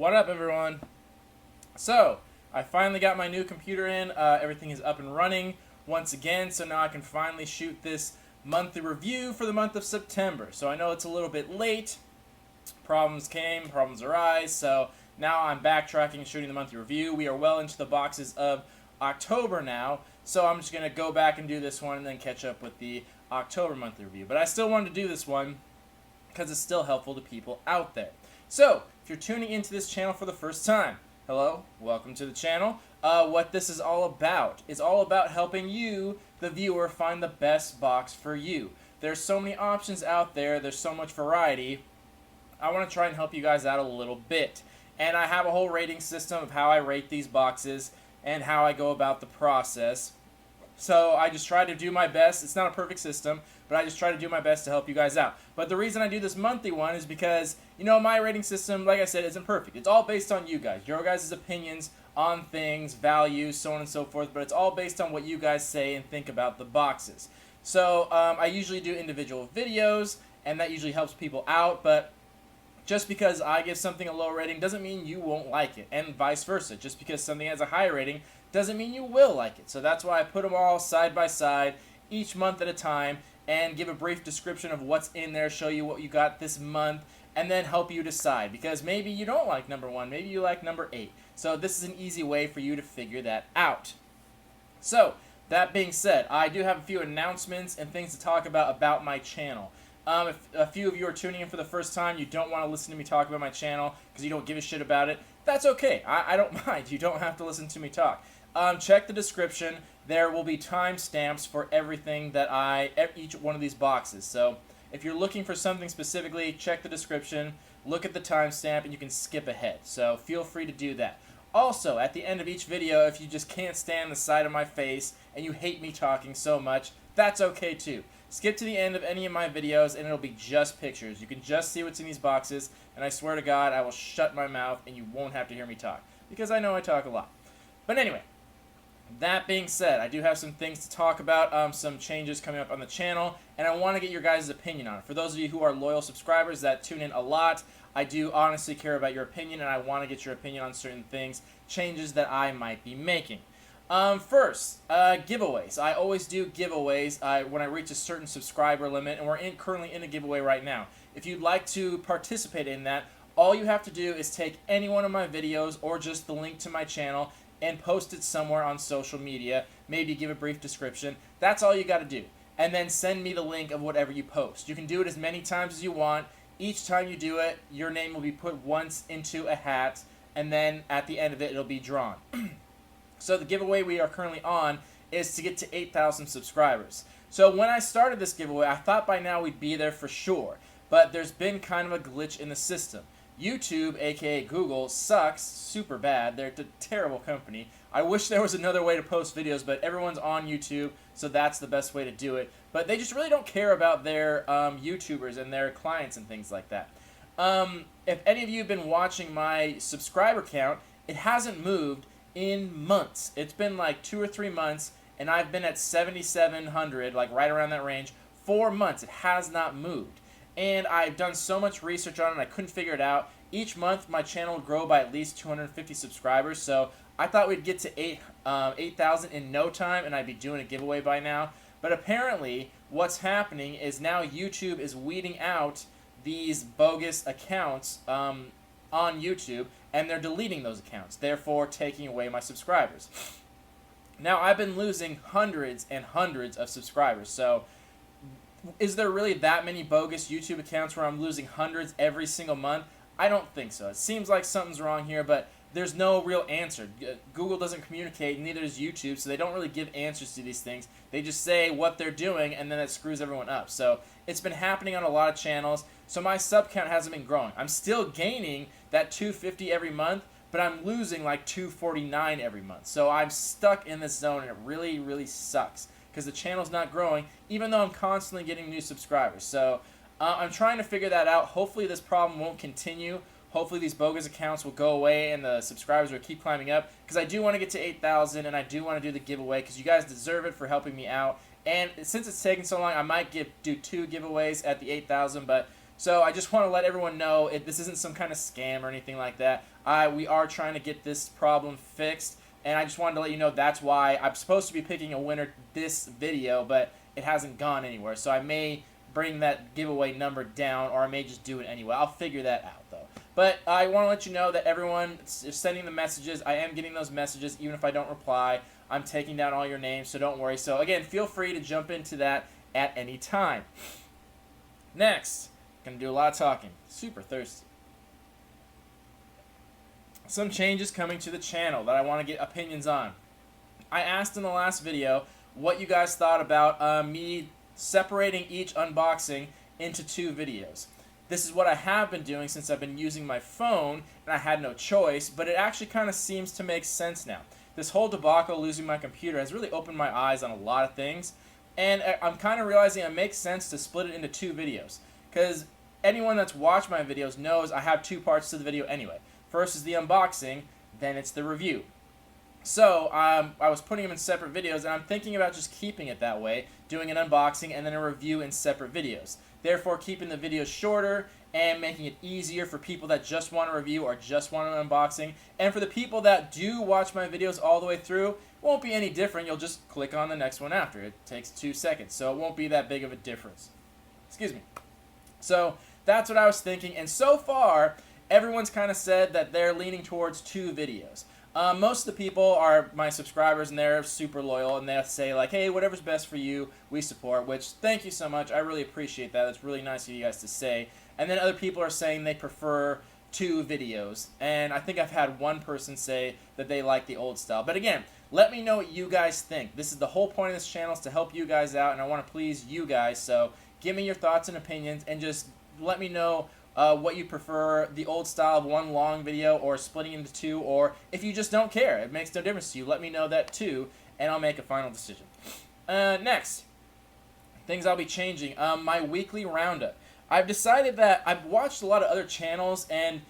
What up, everyone? So, I finally got my new computer in. Everything is up and running once again, so now I can finally shoot this monthly review for the month of September. So I know it's a little bit late. Problems came, problems arise, so now I'm backtracking and shooting the monthly review. We are well into the boxes of October now, so I'm just going to go back and do this one and then catch up with the October monthly review. But I still wanted to do this one because it's still helpful to people out there. So, if you're tuning into this channel for the first time, hello, welcome to the channel. What this is all about is all about helping you, the viewer, find the best box for you. There's so many options out there, there's so much variety. I want to try and help you guys out a little bit. And I have a whole rating system of how I rate these boxes and how I go about the process. So I just try to do my best. It's not a perfect system, but I just try to do my best to help you guys out. But the reason I do this monthly one is because, you know, my rating system, like I said, isn't perfect. It's all based on you guys. Your guys' opinions on things, values, so on and so forth. But it's all based on what you guys say and think about the boxes. So I usually do individual videos, and that usually helps people out. But just because I give something a low rating doesn't mean you won't like it, and vice versa. Just because something has a high rating doesn't mean you will like it. So that's why I put them all side by side, each month at a time, and give a brief description of what's in there, show you what you got this month, and then help you decide. Because maybe you don't like number 1, maybe you like number 8. So this is an easy way for you to figure that out. So, that being said, I do have a few announcements and things to talk about my channel. If a few of you are tuning in for the first time, you don't want to listen to me talk about my channel because you don't give a shit about it, that's okay. I don't mind. You don't have to listen to me talk. Check the description. There will be timestamps for everything that each one of these boxes. So if you're looking for something specifically, check the description, look at the timestamp, and you can skip ahead. So feel free to do that. Also, at the end of each video, if you just can't stand the side of my face and you hate me talking so much, that's okay too. Skip to the end of any of my videos and it'll be just pictures. You can just see what's in these boxes, and I swear to God, I will shut my mouth and you won't have to hear me talk, because I know I talk a lot. But anyway, that being said, I do have some things to talk about, some changes coming up on the channel, and I want to get your guys' opinion on it. For those of you who are loyal subscribers that tune in a lot, I do honestly care about your opinion, and I want to get your opinion on certain things, changes that I might be making. First, giveaways. I always do giveaways when I reach a certain subscriber limit, and we're currently in a giveaway right now. If you'd like to participate in that, all you have to do is take any one of my videos or just the link to my channel and post it somewhere on social media, maybe give a brief description. That's all you got to do. And then send me the link of whatever you post. You can do it as many times as you want. Each time you do it, your name will be put once into a hat, and then at the end of it, it'll be drawn. So the giveaway we are currently on is to get to 8,000 subscribers. So when I started this giveaway, I thought by now we'd be there for sure. But there's been kind of a glitch in the system. YouTube, aka Google, sucks super bad. They're a terrible company. I wish there was another way to post videos, but everyone's on YouTube, so that's the best way to do it. But they just really don't care about their YouTubers and their clients and things like that. If any of you have been watching my subscriber count, it hasn't moved in months. It's been like 2 or 3 months, and I've been at 7,700, like right around that range, 4 months. It has not moved. And I've done so much research on it, I couldn't figure it out. Each month, my channel would grow by at least 250 subscribers, so I thought we'd get to 8,000 in no time, and I'd be doing a giveaway by now. But apparently, what's happening is now YouTube is weeding out these bogus accounts on YouTube, and they're deleting those accounts, therefore taking away my subscribers. Now, I've been losing hundreds and hundreds of subscribers, so is there really that many bogus YouTube accounts where I'm losing hundreds every single month? I don't think so. It seems like something's wrong here, but there's no real answer. Google doesn't communicate, neither does YouTube, so they don't really give answers to these things. They just say what they're doing, and then it screws everyone up. So it's been happening on a lot of channels, so my sub count hasn't been growing. I'm still gaining that 250 every month, but I'm losing like 249 every month. So I'm stuck in this zone, and it really, really sucks, because the channel's not growing, even though I'm constantly getting new subscribers. So I'm trying to figure that out. Hopefully this problem won't continue. Hopefully these bogus accounts will go away and the subscribers will keep climbing up, because I do want to get to 8,000, and I do want to do the giveaway because you guys deserve it for helping me out. And since it's taking so long, I might do 2 giveaways at the 8,000, but So I just want to let everyone know this isn't some kind of scam or anything like that. We are trying to get this problem fixed, and I just wanted to let you know that's why I'm supposed to be picking a winner this video, but it hasn't gone anywhere. So I may bring that giveaway number down, or I may just do it anyway. I'll figure that out, though. But I want to let you know that everyone is sending the messages. I am getting those messages, even if I don't reply. I'm taking down all your names, so don't worry. So again, feel free to jump into that at any time. Next, going to do a lot of talking. Super thirsty. Some changes coming to the channel that I want to get opinions on. I asked in the last video what you guys thought about me separating each unboxing into 2 videos. This is what I have been doing since I've been using my phone, and I had no choice, but it actually kind of seems to make sense now. This whole debacle losing my computer has really opened my eyes on a lot of things, and I'm kind of realizing it makes sense to split it into 2 videos, because anyone that's watched my videos knows I have 2 parts to the video anyway. First is the unboxing, then it's the review. So I was putting them in separate videos, and I'm thinking about just keeping it that way, doing an unboxing and then a review in separate videos. Therefore, keeping the videos shorter and making it easier for people that just want a review or just want an unboxing. And for the people that do watch my videos all the way through, it won't be any different. You'll just click on the next one after. It takes 2 seconds, so it won't be that big of a difference. Excuse me. So that's what I was thinking, and so far, everyone's kind of said that they're leaning towards 2 videos. Most of the people are my subscribers, and they're super loyal, and they'll say, like, hey, whatever's best for you, we support, which, thank you so much. I really appreciate that. It's really nice of you guys to say. And then other people are saying they prefer 2 videos, and I think I've had one person say that they like the old style. But again, let me know what you guys think. This is the whole point of this channel, is to help you guys out, and I want to please you guys, so give me your thoughts and opinions, and just let me know what you prefer, the old style of 1 long video or splitting into 2, or if you just don't care, it makes no difference to you, let me know that too, and I'll make a final decision. Next, things I'll be changing, my weekly roundup. I've decided that I've watched a lot of other channels, and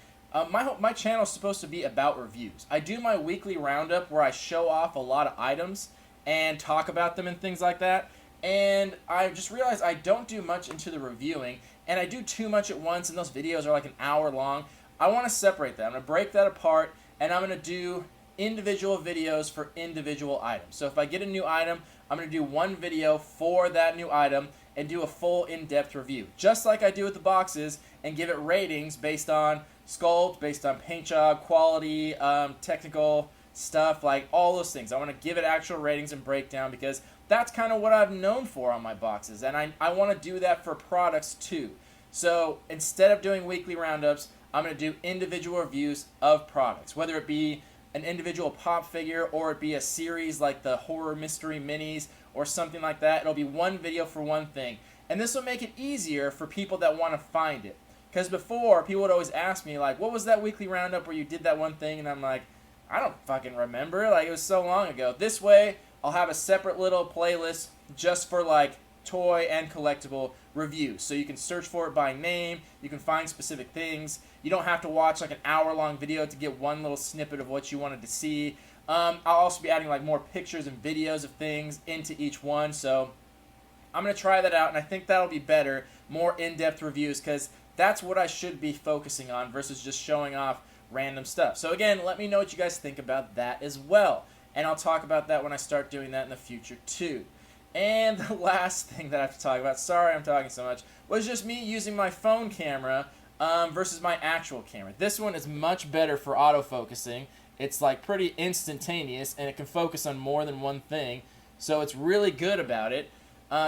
my channel is supposed to be about reviews. I do my weekly roundup where I show off a lot of items and talk about them and things like that, and I just realized I don't do much into the reviewing, and I do too much at once, and those videos are like an hour long. I want to separate that. I'm going to break that apart, and I'm going to do individual videos for individual items. So if I get a new item, I'm going to do 1 video for that new item and do a full in-depth review, just like I do with the boxes, and give it ratings based on sculpt, based on paint job, quality, technical stuff, like all those things. I want to give it actual ratings and breakdown, because that's kind of what I've known for on my boxes, and I want to do that for products too. So instead of doing weekly roundups, I'm going to do individual reviews of products, whether it be an individual pop figure or it be a series like the horror mystery minis or something like that. It'll be 1 video for 1 thing, and this will make it easier for people that want to find it. Because before, people would always ask me, like, what was that weekly roundup where you did that 1 thing? And I'm like, I don't fucking remember. Like, it was so long ago. This way, I'll have a separate little playlist just for, like, toy and collectible reviews. So you can search for it by name. You can find specific things. You don't have to watch, like, an hour-long video to get 1 little snippet of what you wanted to see. I'll also be adding, like, more pictures and videos of things into each one. So I'm going to try that out, and I think that'll be better. More in-depth reviews, because that's what I should be focusing on versus just showing off random stuff. So again, let me know what you guys think about that as well. And I'll talk about that when I start doing that in the future too. And the last thing that I have to talk about, sorry I'm talking so much, was just me using my phone camera versus my actual camera. This one is much better for autofocusing. It's like pretty instantaneous, and it can focus on more than 1 thing. So it's really good about it.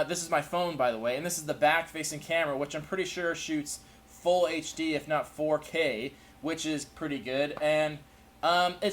This is my phone, by the way, and this is the back-facing camera, which I'm pretty sure shoots full HD, if not 4K, which is pretty good. And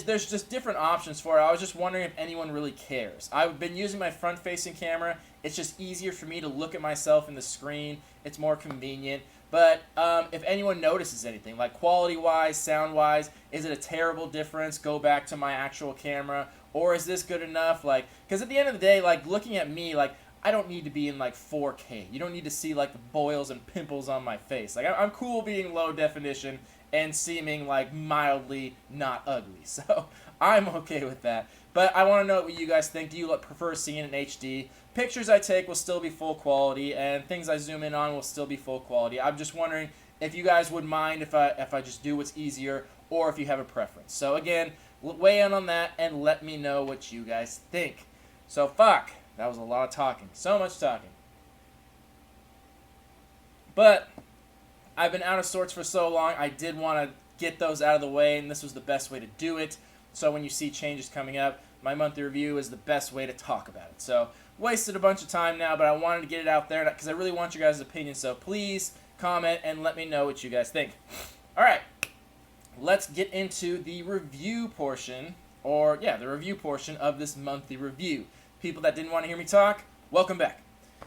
there's just different options for it. I was just wondering if anyone really cares. I've been using my front-facing camera. It's just easier for me to look at myself in the screen. It's more convenient. But if anyone notices anything, like quality-wise, sound-wise, is it a terrible difference? Go back to my actual camera, or is this good enough? Like, because at the end of the day, like, looking at me, like, I don't need to be in, like, 4K. You don't need to see, like, the boils and pimples on my face. Like, I'm cool being low definition and seeming, like, mildly not ugly. So I'm okay with that. But I want to know what you guys think. Do you prefer seeing it in HD? Pictures I take will still be full quality, and things I zoom in on will still be full quality. I'm just wondering if you guys would mind if I just do what's easier, or if you have a preference. So again, weigh in on that and let me know what you guys think. So fuck, that was a lot of talking. So much talking. But I've been out of sorts for so long, I did want to get those out of the way, and this was the best way to do it. So when you see changes coming up, my monthly review is the best way to talk about it. So wasted a bunch of time now, but I wanted to get it out there because I really want your guys' opinion. So please comment and let me know what you guys think. All right, let's get into the review portion, the review portion of this monthly review. People that didn't want to hear me talk, welcome back.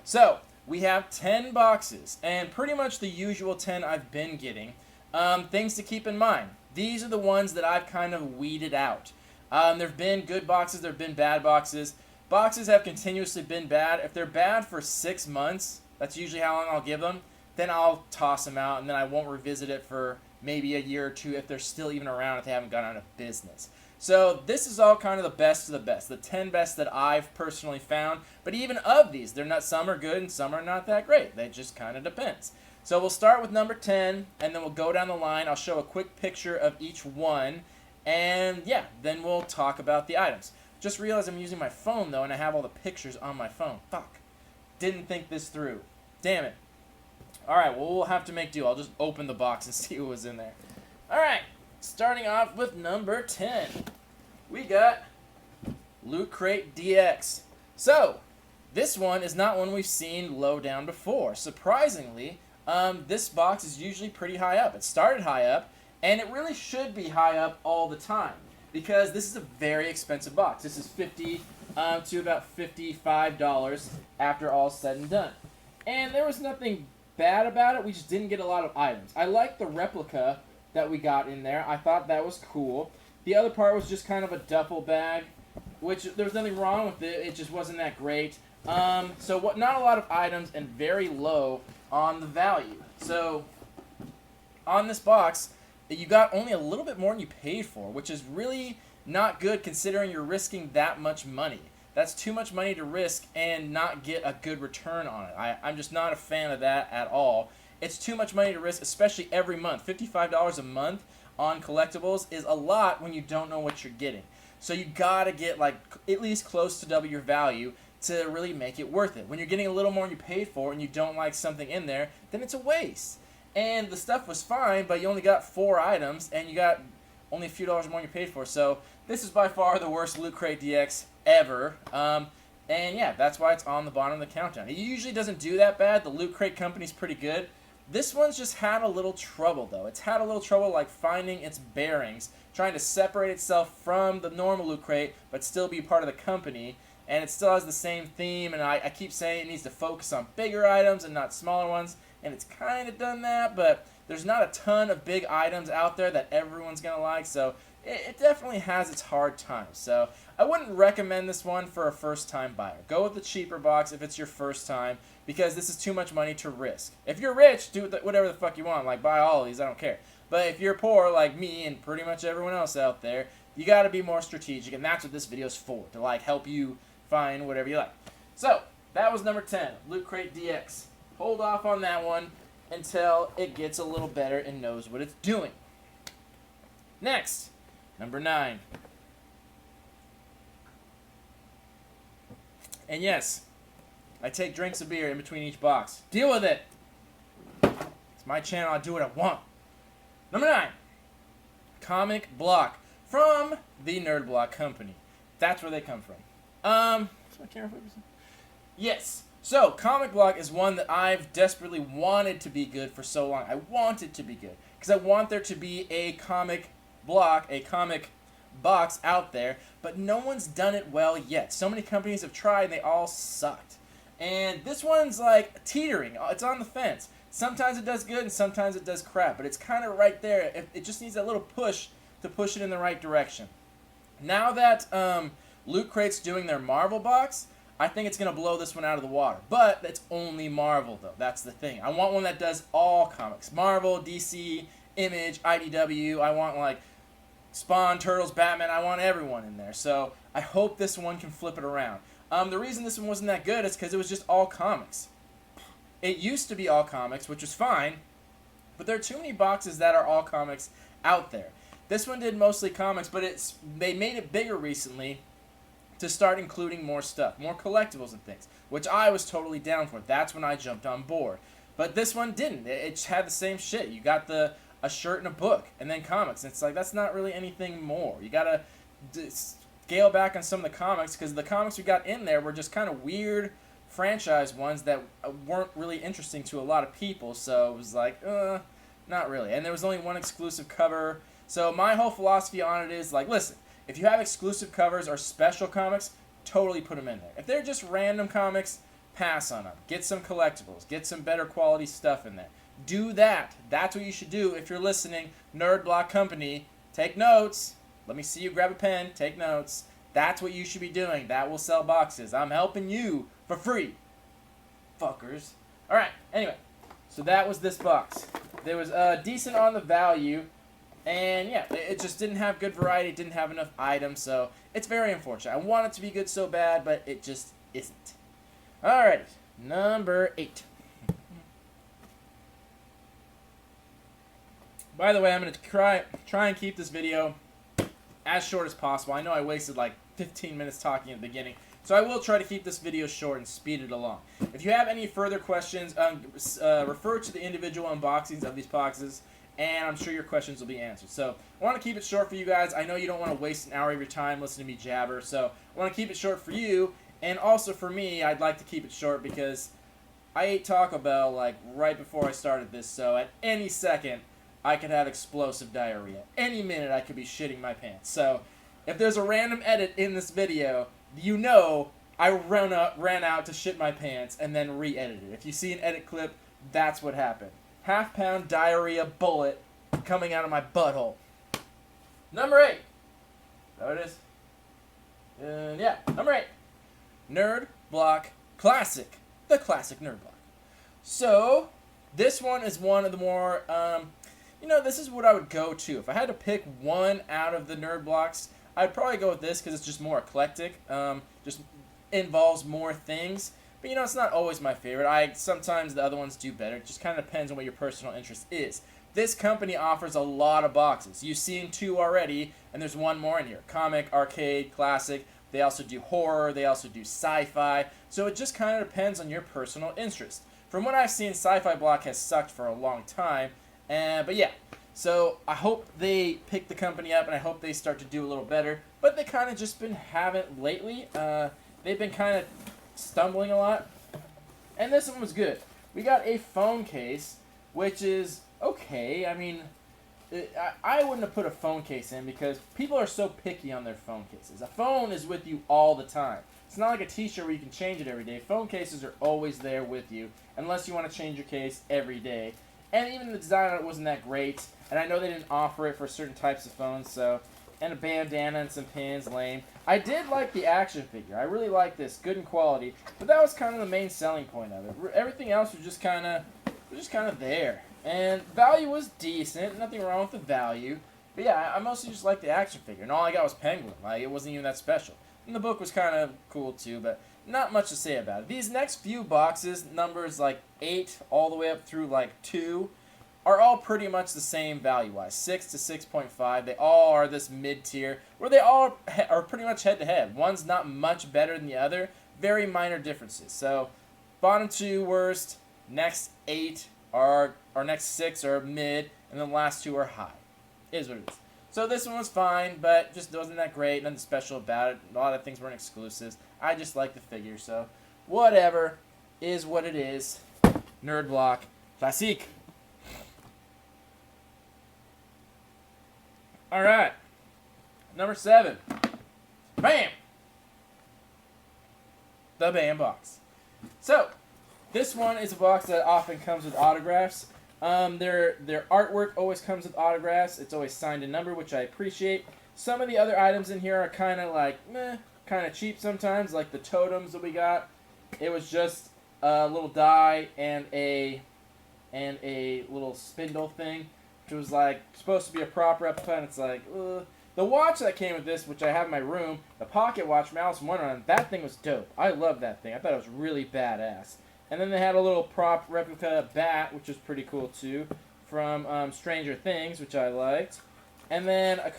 So we have 10 boxes, and pretty much the usual 10 I've been getting. Things to keep in mind. These are the ones that I've kind of weeded out. There have been good boxes, there have been bad boxes. Boxes have continuously been bad. If they're bad for 6 months, that's usually how long I'll give them, then I'll toss them out, and then I won't revisit it for maybe a year or two if they're still even around, if they haven't gone out of business. So this is all kind of the best of the best, the 10 best that I've personally found. But even of these, some are good and some are not that great. That just kind of depends. So we'll start with number 10, and then we'll go down the line. I'll show a quick picture of each one, and yeah, then we'll talk about the items. Just realized I'm using my phone, though, and I have all the pictures on my phone. Fuck. Didn't think this through. Damn it. All right, well, we'll have to make do. I'll just open the box and see what was in there. All right, starting off with number 10. We got Loot Crate DX. So, this one is not one we've seen low down before. Surprisingly, this box is usually pretty high up. It started high up, and it really should be high up all the time, because this is a very expensive box. This is $50 to about $55 after all said and done. And there was nothing bad about it. We just didn't get a lot of items. I like the replica that we got in there. I thought that was cool. The other part was just kind of a duffel bag, which there was nothing wrong with it. It just wasn't that great. Not a lot of items and very low on the value. So on this box, you got only a little bit more than you paid for, which is really not good considering you're risking that much money. That's too much money to risk and not get a good return on it. I'm just not a fan of that at all. It's too much money to risk, especially every month. $55 a month on collectibles is a lot when you don't know what you're getting. So you gotta get like at least close to double your value to really make it worth it. When you're getting a little more than you paid for and you don't like something in there, then it's a waste. And the stuff was fine, but you only got 4 items and you got only a few dollars more than you paid for. So this is by far the worst Loot Crate DX ever. And yeah, that's why it's on the bottom of the countdown. It usually doesn't do that bad. The Loot Crate company's pretty good. This one's just had a little trouble, though. It's had a little trouble like finding its bearings, trying to separate itself from the normal Loot Crate, but still be part of the company. And it still has the same theme, and I keep saying it needs to focus on bigger items and not smaller ones, and it's kind of done that, but there's not a ton of big items out there that everyone's going to like, so it definitely has its hard times. So I wouldn't recommend this one for a first-time buyer. Go with the cheaper box if it's your first time, because this is too much money to risk. If you're rich, do whatever the fuck you want, like buy all of these, I don't care. But if you're poor, like me and pretty much everyone else out there, you got to be more strategic, and that's what this video's for, to like help you find whatever you like. So that was number 10, Loot Crate DX. Hold off on that one until it gets a little better and knows what it's doing. Next, number 9. And yes, I take drinks of beer in between each box. Deal with it. It's my channel. I do what I want. Number 9, Comic Block from the Nerd Block Company. That's where they come from. Yes. So, Comic Block is one that I've desperately wanted to be good for so long. I want it to be good because I want there to be a comic block, a comic box out there, but no one's done it well yet. So many companies have tried and they all sucked. And this one's like teetering. It's on the fence. Sometimes it does good and sometimes it does crap, but it's kind of right there. It just needs that little push to push it in the right direction. Now that Loot Crate's doing their Marvel box, I think it's going to blow this one out of the water. But it's only Marvel, though. That's the thing. I want one that does all comics. Marvel, DC, Image, IDW. I want, like, Spawn, Turtles, Batman, I want everyone in there. So I hope this one can flip it around. The reason this one wasn't that good is because it was just all comics. It used to be all comics, which was fine, but there are too many boxes that are all comics out there. This one did mostly comics, but they made it bigger recently to start including more stuff, more collectibles and things, which I was totally down for. That's when I jumped on board. But this one didn't. It just had the same shit. You got a shirt and a book, and then comics. And it's like, that's not really anything more. You got to scale back on some of the comics, because the comics we got in there were just kind of weird franchise ones that weren't really interesting to a lot of people. So it was like, not really. And there was only one exclusive cover. So my whole philosophy on it is like, listen, if you have exclusive covers or special comics, totally put them in there. If they're just random comics, pass on them. Get some collectibles. Get some better quality stuff in there. Do that. That's what you should do if you're listening. Nerd Block Company, take notes. Let me see you grab a pen. Take notes. That's what you should be doing. That will sell boxes. I'm helping you for free. Fuckers. Alright, anyway. So that was this box. There was decent on the value. And yeah, it just didn't have good variety. It didn't have enough items. So it's very unfortunate. I want it to be good so bad, but it just isn't. Alrighty. Number 8. By the way, I'm going to try and keep this video as short as possible. I know I wasted like 15 minutes talking at the beginning, so I will try to keep this video short and speed it along. If you have any further questions, refer to the individual unboxings of these boxes, and I'm sure your questions will be answered. So I want to keep it short for you guys. I know you don't want to waste an hour of your time listening to me jabber, so I want to keep it short for you, and also for me, I'd like to keep it short because I ate Taco Bell like right before I started this, so at any second, I could have explosive diarrhea. Any minute I could be shitting my pants. So, if there's a random edit in this video, you know I ran out to shit my pants and then re-edited it. If you see an edit clip, that's what happened. Half-pound diarrhea bullet coming out of my butthole. Number 8. Is that what it is? Yeah, number 8. Nerd Block Classic. The classic Nerd Block. So, this one is one of the more... this is what I would go to. If I had to pick one out of the nerd blocks, I'd probably go with this because it's just more eclectic. Just involves more things. But, it's not always my favorite. Sometimes the other ones do better. It just kind of depends on what your personal interest is. This company offers a lot of boxes. You've seen 2 already, and there's one more in here. Comic, arcade, classic. They also do horror. They also do sci-fi. So it just kind of depends on your personal interest. From what I've seen, Sci-Fi Block has sucked for a long time. But yeah, so I hope they pick the company up, and I hope they start to do a little better. But they kind of just been haven't lately. They've been kind of stumbling a lot. And this one was good. We got a phone case, which is okay. I mean, I wouldn't have put a phone case in because people are so picky on their phone cases. A phone is with you all the time. It's not like a t-shirt where you can change it every day. Phone cases are always there with you, unless you want to change your case every day. And even the design on it wasn't that great. And I know they didn't offer it for certain types of phones, so... And a bandana and some pins, lame. I did like the action figure. I really like this. Good in quality. But that was kind of the main selling point of it. Everything else was just kind of there. And value was decent. Nothing wrong with the value. But yeah, I mostly just liked the action figure. And all I got was Penguin. Like, it wasn't even that special. And the book was kind of cool, too, but... Not much to say about it. These next few boxes, numbers like 8 all the way up through like 2, are all pretty much the same value-wise. 6 to 6.5. They all are this mid-tier, where they all are pretty much head-to-head. One's not much better than the other. Very minor differences. So, bottom 2 worst, next 8 are, or next 6 are mid, and the last 2 are high. Is what it is. So this one was fine, but just wasn't that great. Nothing special about it. A lot of things weren't exclusives. I just like the figure, so whatever is what it is. Nerd Block Classique. All right, number 7. Bam. The Bam box. So this one is a box that often comes with autographs. Their artwork always comes with autographs. It's always signed and numbered, which I appreciate. Some of the other items in here are kind of like, meh, kind of cheap sometimes, like the totems that we got. It was just a little die and a little spindle thing, which was like supposed to be a prop replica, and it's like, The watch that came with this, which I have in my room, the pocket watch from Alice in Wonderland, that thing was dope. I love that thing. I thought it was really badass. And then they had a little prop replica bat, which was pretty cool too, from Stranger Things, which I liked. And then a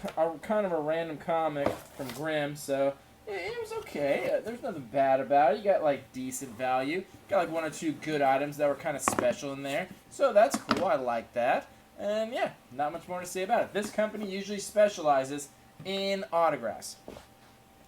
kind of a random comic from Grimm, so it was okay. There's nothing bad about it. You got like decent value. You got like 1 or 2 good items that were kind of special in there. So that's cool. I like that. And yeah, not much more to say about it. This company usually specializes in autographs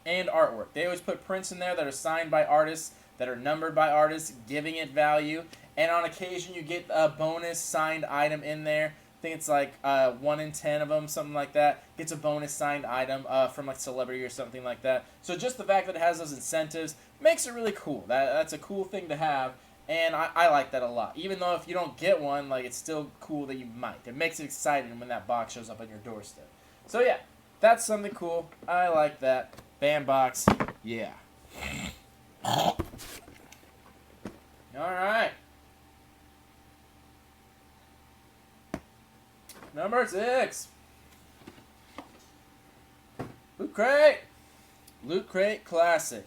and artwork. They always put prints in there that are signed by artists, that are numbered by artists, giving it value. And on occasion, you get a bonus signed item in there. I think it's like 1 in 10 of them, something like that, gets a bonus signed item from like celebrity or something like that. So just the fact that it has those incentives makes it really cool. That's a cool thing to have, and I like that a lot. Even though if you don't get one, like it's still cool that you might. It makes it exciting when that box shows up on your doorstep. So yeah, that's something cool. I like that. Bandbox, yeah. All right. Number 6. Loot Crate. Loot Crate Classic.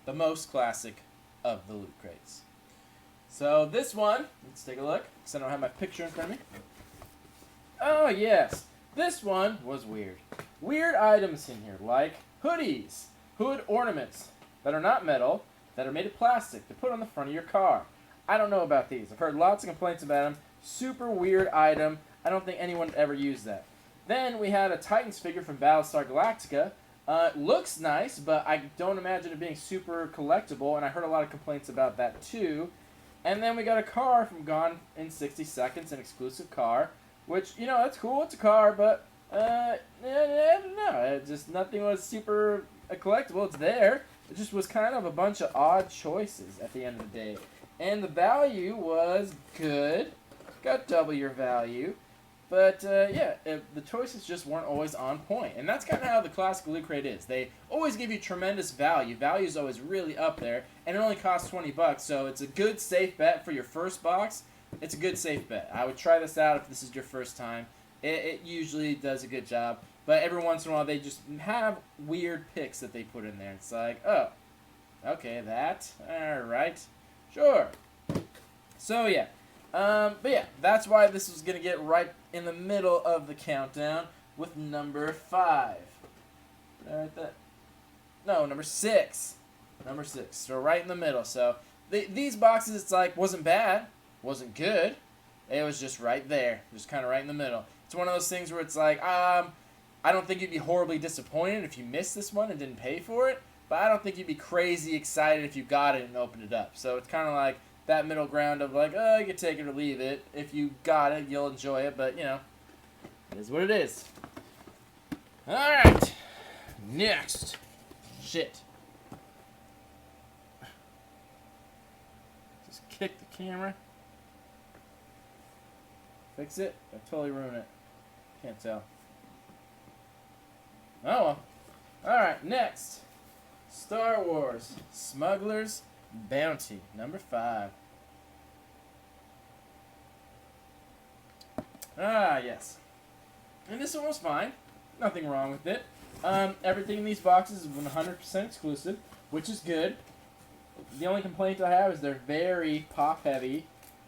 The most classic of the Loot Crates. So this one, let's take a look, because I don't have my picture in front of me. Oh yes, this one was weird. Weird items in here, like hoodies, hood ornaments that are not metal, that are made of plastic to put on the front of your car. I don't know about these. I've heard lots of complaints about them. Super weird item. I don't think anyone ever used that. Then we had a Titans figure from Battlestar Galactica. Looks nice, but I don't imagine it being super collectible, and I heard a lot of complaints about that too. And then we got a car from Gone in 60 Seconds, an exclusive car, which, you know, that's cool, it's a car, but, I don't know, just nothing was super collectible, it's there. It just was kind of a bunch of odd choices at the end of the day. And the value was good, got double your value. But, yeah, the choices just weren't always on point. And that's kind of how the classic Loot Crate is. They always give you tremendous value. Value is always really up there. And it only costs $20, so it's a good, safe bet for your first box. It's a good, safe bet. I would try this out if this is your first time. It usually does a good job. But every once in a while, they just have weird picks that they put in there. It's like, oh, okay, that. All right. Sure. So, yeah. But yeah, that's why this was going to get right in the middle of the countdown with number 5. Right there. No, number 6. Number 6. So right in the middle. So these boxes, it's like, wasn't bad, wasn't good. It was just right there. Just kind of right in the middle. It's one of those things where it's like, I don't think you'd be horribly disappointed if you missed this one and didn't pay for it. But I don't think you'd be crazy excited if you got it and opened it up. So it's kind of like that middle ground of like, oh, you can take it or leave it. If you got it, you'll enjoy it, but, you know, it is what it is. Alright. Next. Shit. Just kick the camera. Fix it? I totally ruin it. Can't tell. Oh well. Alright, next. Star Wars. Smuggler's Bounty, number 5. Ah, yes. And this one was fine. Nothing wrong with it. Everything in these boxes is 100% exclusive, which is good. The only complaint I have is they're very pop heavy.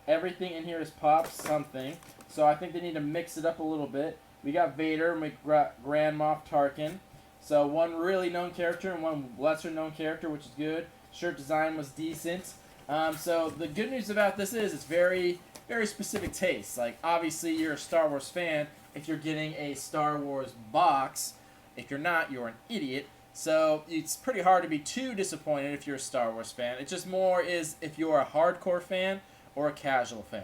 Everything in here is pop something. So I think they need to mix it up a little bit. We got Vader and we got Grand Moff Tarkin. So one really known character and one lesser known character, which is good. Shirt design was decent. So the good news about this is it's very, very specific taste. Like, obviously, you're a Star Wars fan if you're getting a Star Wars box. If you're not, you're an idiot. So it's pretty hard to be too disappointed if you're a Star Wars fan. It just more is if you're a hardcore fan or a casual fan.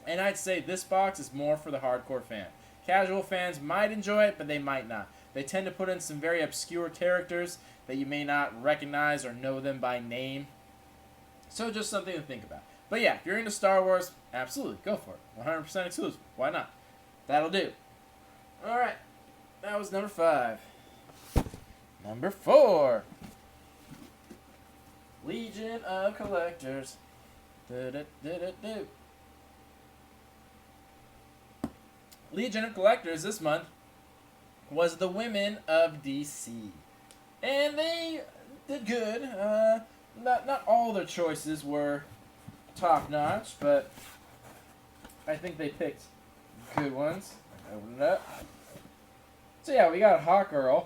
And I'd say this box is more for the hardcore fan. Casual fans might enjoy it, but they might not. They tend to put in some very obscure characters that you may not recognize or know them by name. So just something to think about. But yeah, if you're into Star Wars, absolutely, go for it. 100% exclusive. Why not? That'll do. Alright, that was number 5. Number 4. Legion of Collectors. Legion of Collectors this month was the Women of DC. And they did good. Not all their choices were top notch, but I think they picked good ones. Open it up. So yeah, we got Hawkgirl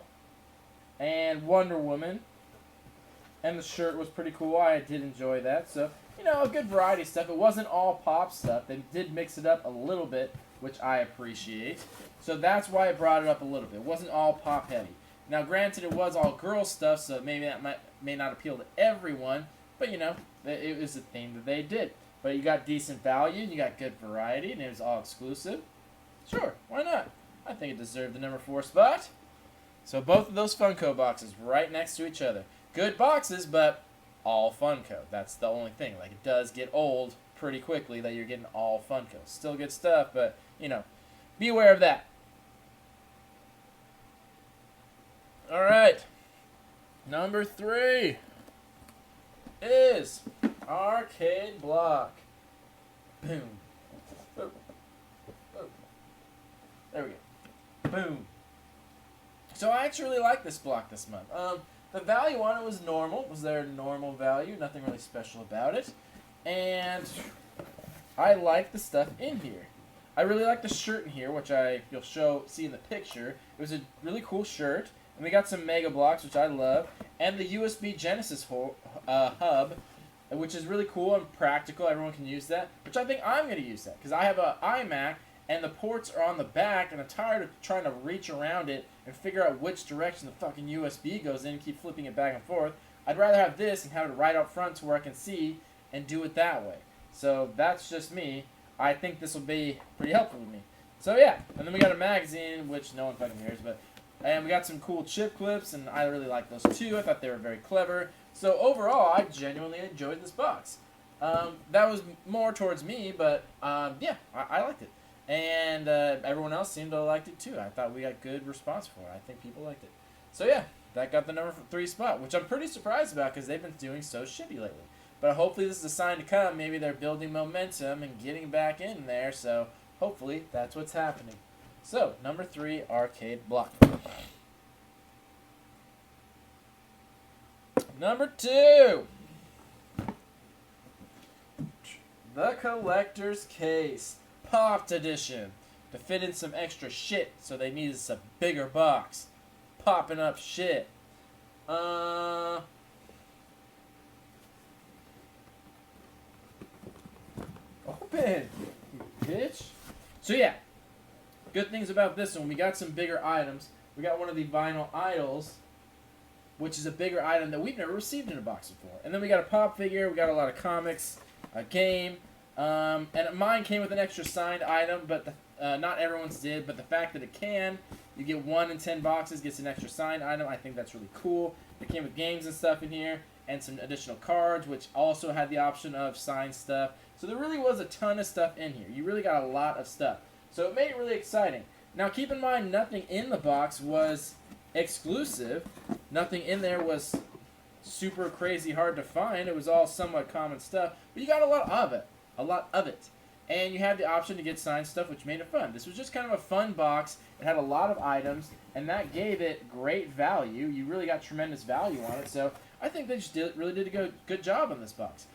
and Wonder Woman, and the shirt was pretty cool. I did enjoy that. So a good variety of stuff. It wasn't all pop stuff. They did mix it up a little bit, which I appreciate. So that's why I brought it up a little bit. It wasn't all pop heavy. Now, granted, it was all girl stuff, so maybe that may not appeal to everyone, but it was a thing that they did. But you got decent value, and you got good variety, and it was all exclusive. Sure, why not? I think it deserved the number 4 spot. So both of those Funko boxes right next to each other. Good boxes, but all Funko. That's the only thing. Like, it does get old pretty quickly that you're getting all Funko. Still good stuff, but, be aware of that. Alright. Number 3 is Arcade Block. Boom. Boom. Boom. There we go. Boom. So I actually really like this block this month. The value on it was normal. It was their normal value. Nothing really special about it. And I like the stuff in here. I really like the shirt in here, which you'll see in the picture. It was a really cool shirt. And we got some Mega Blocks, which I love. And the USB Genesis hub, which is really cool and practical. Everyone can use that. Which I think I'm going to use that. Because I have an iMac, and the ports are on the back, and I'm tired of trying to reach around it and figure out which direction the fucking USB goes in and keep flipping it back and forth. I'd rather have this and have it right up front to where I can see and do it that way. So that's just me. I think this will be pretty helpful with me. So yeah, and then we got a magazine, which no one fucking hears, and we got some cool chip clips, and I really like those too. I thought they were very clever. So overall, I genuinely enjoyed this box. That was more towards me, but yeah, I liked it. And everyone else seemed to have liked it too. I thought we got good response for it. I think people liked it. So yeah, that got the number 3 spot, which I'm pretty surprised about because they've been doing so shitty lately. But hopefully this is a sign to come. Maybe they're building momentum and getting back in there. So hopefully that's what's happening. So, number 3, Arcade Block. Number 2, The Collector's Case, Popped Edition. To fit in some extra shit, so they needed a bigger box. Popping up shit. Open, you bitch. So yeah. Good things about this one, we got some bigger items. We got one of the vinyl idols, which is a bigger item that we've never received in a box before. And then we got a pop figure, we got a lot of comics, a game, and mine came with an extra signed item, but not everyone's did. But the fact that it can, you get 1 in 10 boxes, gets an extra signed item. I think that's really cool. It came with games and stuff in here, and some additional cards, which also had the option of signed stuff. So there really was a ton of stuff in here. You really got a lot of stuff. So it made it really exciting. Now keep in mind, nothing in the box was exclusive. Nothing in there was super crazy hard to find. It was all somewhat common stuff. But you got a lot of it. A lot of it. And you had the option to get signed stuff, which made it fun. This was just kind of a fun box. It had a lot of items, and that gave it great value. You really got tremendous value on it. So I think they just really did a good job on this box.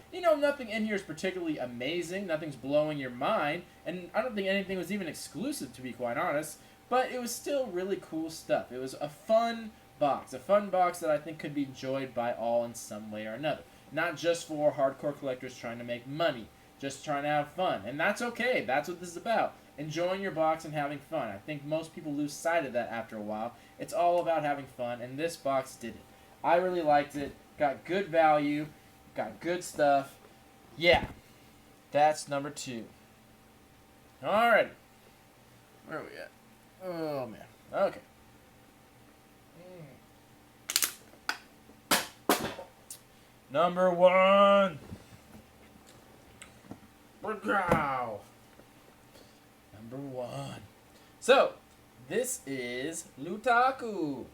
Nothing in here is particularly amazing. Nothing's blowing your mind. And I don't think anything was even exclusive, to be quite honest. But it was still really cool stuff. It was a fun box. A fun box that I think could be enjoyed by all in some way or another. Not just for hardcore collectors trying to make money. Just trying to have fun. And that's okay. That's what this is about. Enjoying your box and having fun. I think most people lose sight of that after a while. It's all about having fun. And this box did it. I really liked it. Got good value. Got good stuff. Yeah. That's number 2. Alrighty. Where are we at? Oh, man. Okay. Number 1. Number 1. So, this is Lootaku.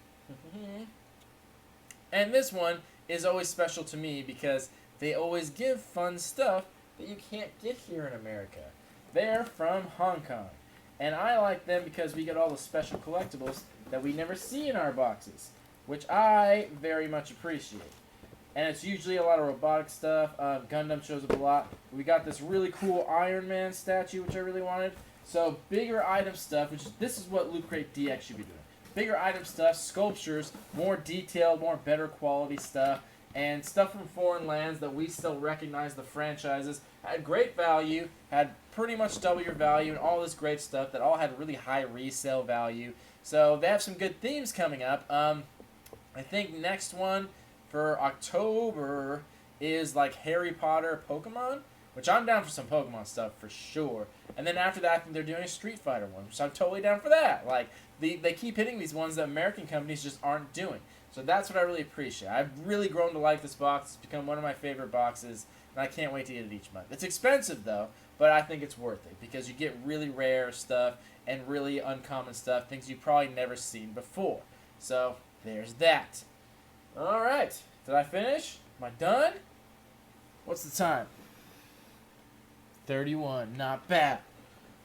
And this one is always special to me because they always give fun stuff that you can't get here in America. They're from Hong Kong. And I like them because we get all the special collectibles that we never see in our boxes, which I very much appreciate. And it's usually a lot of robotic stuff. Gundam shows up a lot. We got this really cool Iron Man statue, which I really wanted. So bigger item stuff, this is what Loot Crate DX should be doing. Bigger item stuff, sculptures, more detailed, more better quality stuff, and stuff from foreign lands that we still recognize the franchises. Had great value, had pretty much double your value, and all this great stuff that all had really high resale value. So they have some good themes coming up. I think next one for October is like Harry Potter, Pokemon, which I'm down for some Pokemon stuff for sure. And then after that, I think they're doing a Street Fighter one, which I'm totally down for that. Like, they keep hitting these ones that American companies just aren't doing. So that's what I really appreciate. I've really grown to like this box. It's become one of my favorite boxes, and I can't wait to get it each month. It's expensive, though, but I think it's worth it because you get really rare stuff and really uncommon stuff, things you've probably never seen before. So there's that. All right. Did I finish? Am I done? What's the time? 31. Not bad.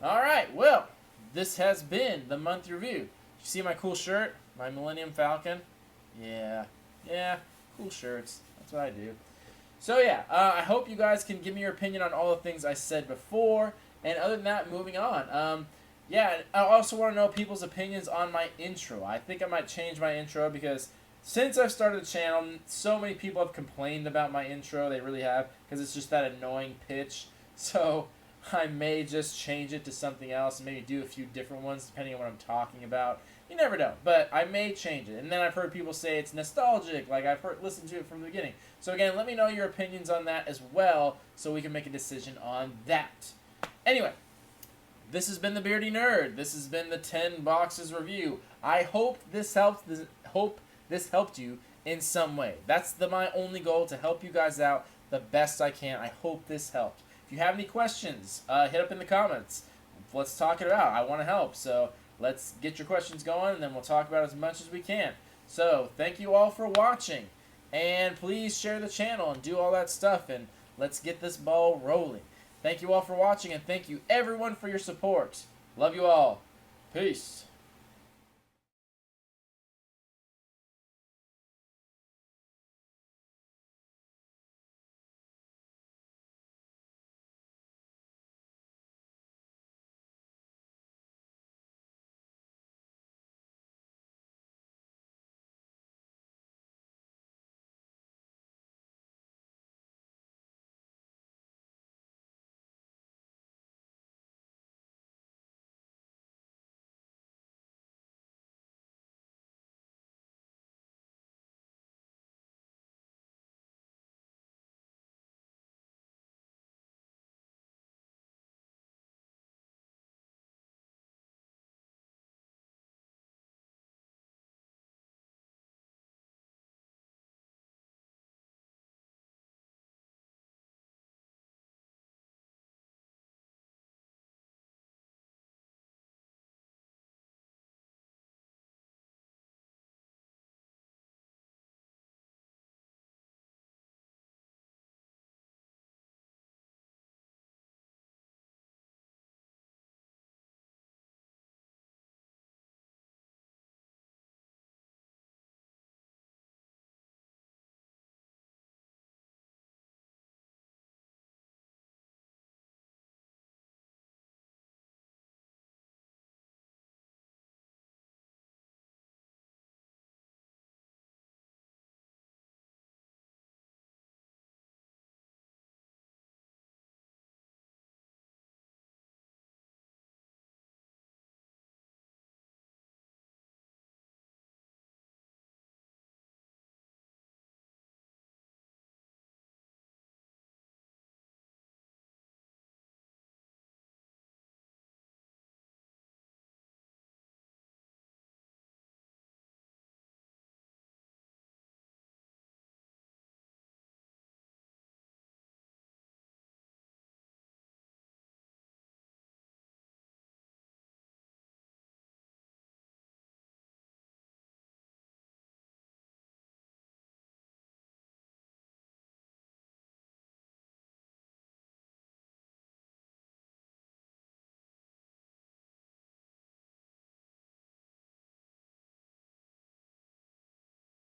All right. Well, this has been the month review. You see my cool shirt? My Millennium Falcon? Yeah. Cool shirts. That's what I do. So, yeah. I hope you guys can give me your opinion on all the things I said before. And other than that, moving on. Yeah, I also want to know people's opinions on my intro. I think I might change my intro because since I've started the channel, so many people have complained about my intro. They really have, because it's just that annoying pitch. So I may just change it to something else and maybe do a few different ones depending on what I'm talking about. You never know, but I may change it. And then I've heard people say it's nostalgic, like I've listened to it from the beginning. So again, let me know your opinions on that as well so we can make a decision on that. Anyway, this has been the Beardy Nerd. This has been the 10 boxes review. I hope this helped. This helped you in some way. That's my only goal, to help you guys out the best I can. I hope this helped. If you have any questions, hit up in the comments. Let's talk it out. I want to help. So let's get your questions going, and then we'll talk about as much as we can. So thank you all for watching. And please share the channel and do all that stuff. And let's get this ball rolling. Thank you all for watching, and thank you everyone for your support. Love you all. Peace.